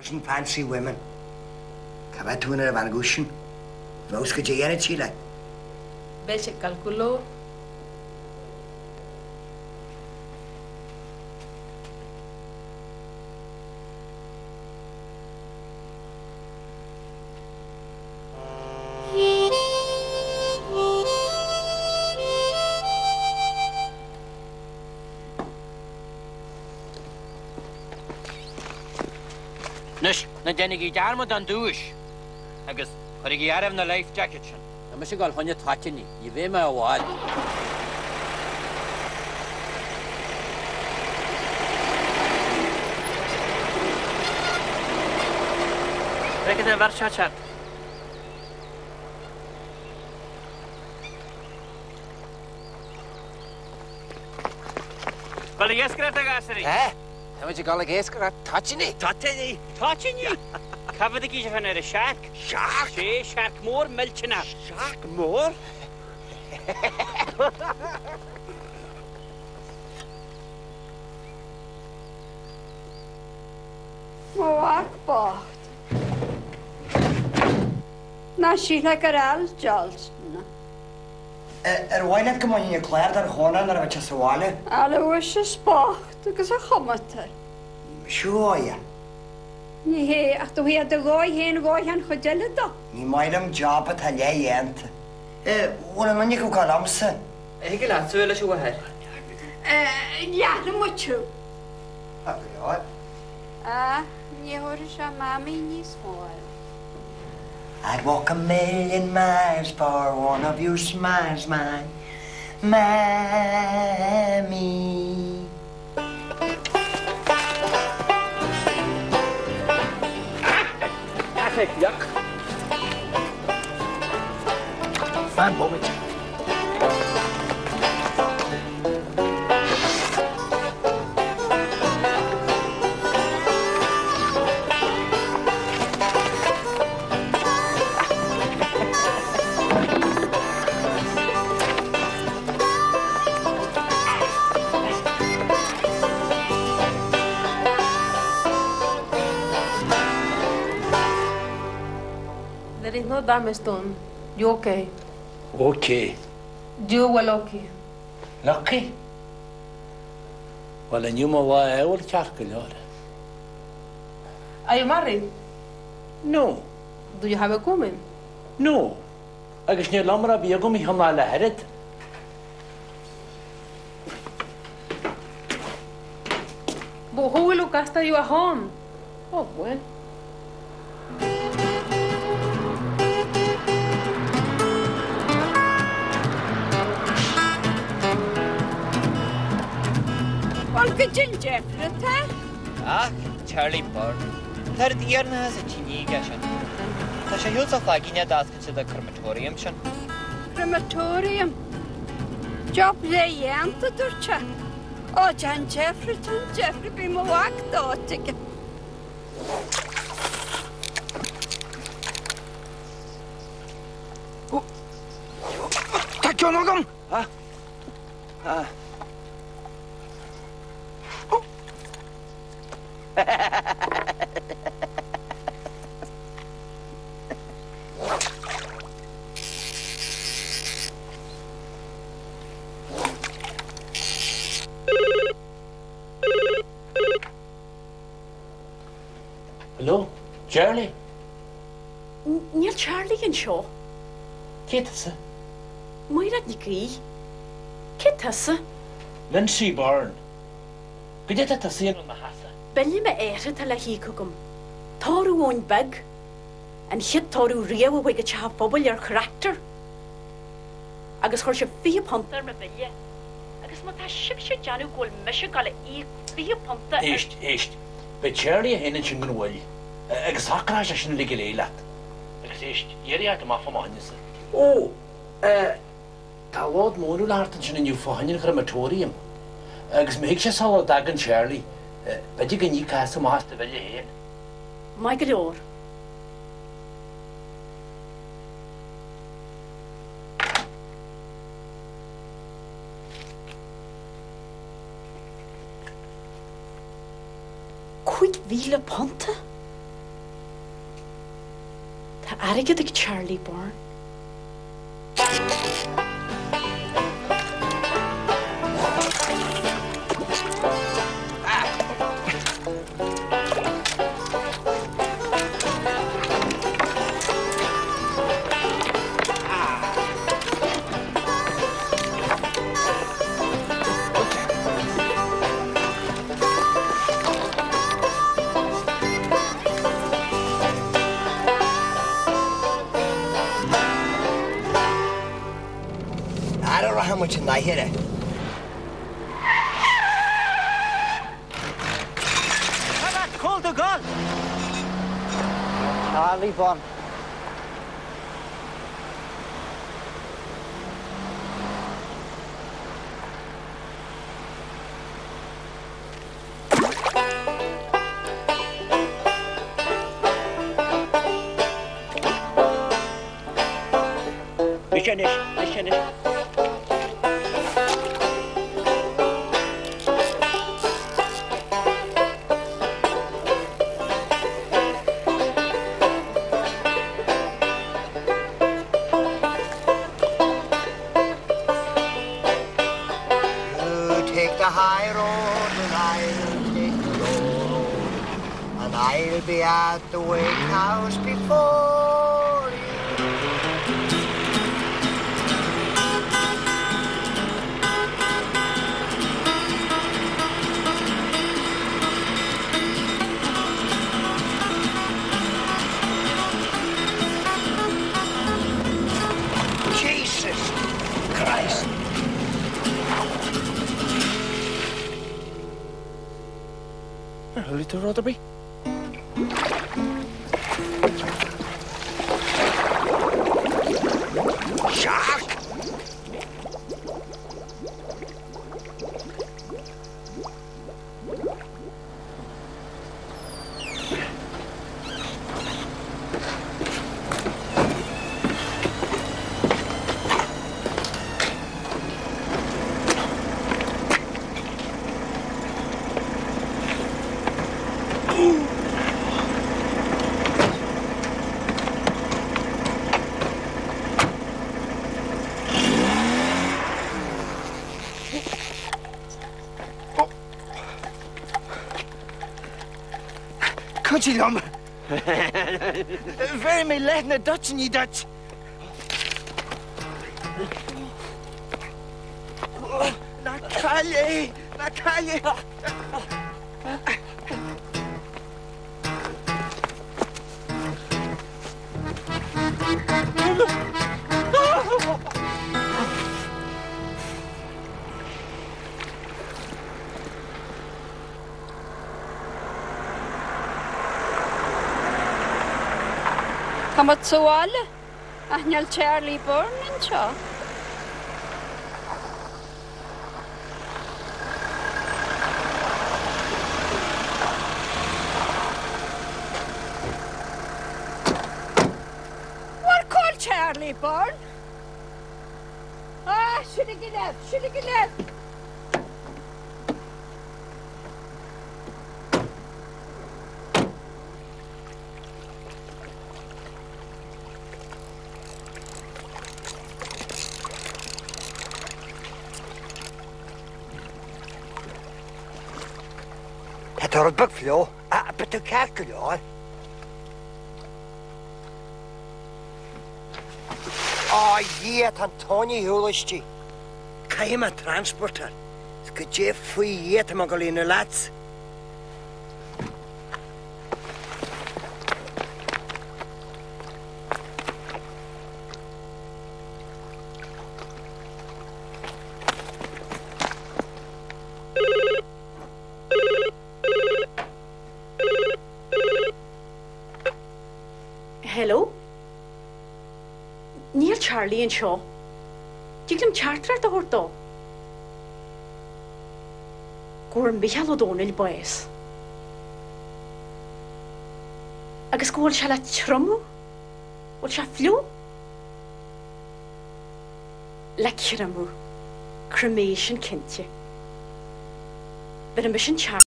Doesn't fancy women. Cabatuna van Gushin. Voska Jayana Chile. Belche calculó. Nush, na denigi darmod an douche. Agus, harigi araf na life jacket shan. Na mysi gael hwnna tatini, I fe ma o wad. Rhaid yn farsiad siarad. Wel, i esgraf ag asari. Na mysi gael ag esgyr a tatini. Tatini. Tatini? Cafodd y gysio fan ar y siarc. Shark? Se, siarc môr melchina. Shark more? Mwag bocht. Na sy'n ag yr al jols. Wailet come on in your clair dar hona na racha sawale. Alle wys y bocht, agos a chomater. Sure ya. Ni he, ach du he dy goi hen goi han chodele do. Ni maidam job at halya yent. Wala man yiku kalamsa. Hige laat, zo willen ze wel her. Ja, na mwtw. Hakka Ni hwyr sa mami ni smol. I'd walk a million miles for one of your smiles, my mammy. Yuck. Fine moment. There is no damage done. You okay? Okay. You well okay. Lucky? Wel, yn yw ma wa ewl charc yn o'r. Are you married? No. Do you have a woman? No. Agus ni lamra fi agwm I hwnna leherid. But who will look after you at home? Oh, well. Wel gydyn Jeffrey te? Charlie Burn. Tar dierna has a tiniga shan. Ta siya hilsa flagina dasket to the crematorium shan. Crematorium. Job le jente dwrcha. O, Jan Jeffrey by mwag dotig. Tak yon ogam. Hello? Charlie? Níl Charlie an seo. Kitasa? Muirad ni grí. Kitasa? Vincie Burn. Gydeta ta sy'n o'n mahasa? Belli me eire tal a hi cwgwm. Torw o'n beg. An hyd torw riew a wig a cha bobl ar character. Agus chor se fi pontar me belli. Agus ma ta shib se janu gol mishe gale I fi pontar. Eist. Be Charlie a hynny'n sy'n gynwyl. Agus hacras a sy'n ligil eilat. Agus eist, ieri at yma ffomanysa. O, ta wad mwrw lartan sy'n yw ffohanyn crematorium. Agus me hig se sal o dagan Charlie. Bedi gan I cas o mas dy felly hen. Mae gyda'r. Cwyd fil y ponta? airgad ag Charlie Burn. I don't know how much I hit it. Call the gun! Charlie Burn. Listen. Take the high road and I'll take the low road, and I'll be at the wake house before you. Jesus Christ. Hurry to Rotherby. Shark! Country lumber. Very me letting a Dutch in ye Dutch. Na calye. Hamat suwala. Ahnyal Charlie Burn in siya. What called Charlie Burn? Ah, should have left. Het er buk flow, but to calculate. Oh, yeah, Tony Hulisti. Came a transporter. Could you free yet, Magdalena lads? Hello? Near Charlie and Shaw. Diglam charter the horto. Gorm Michael O'Donnell boys. Agus go shall a trumu? What shall flew? Like cremation kintje. But a mission chart.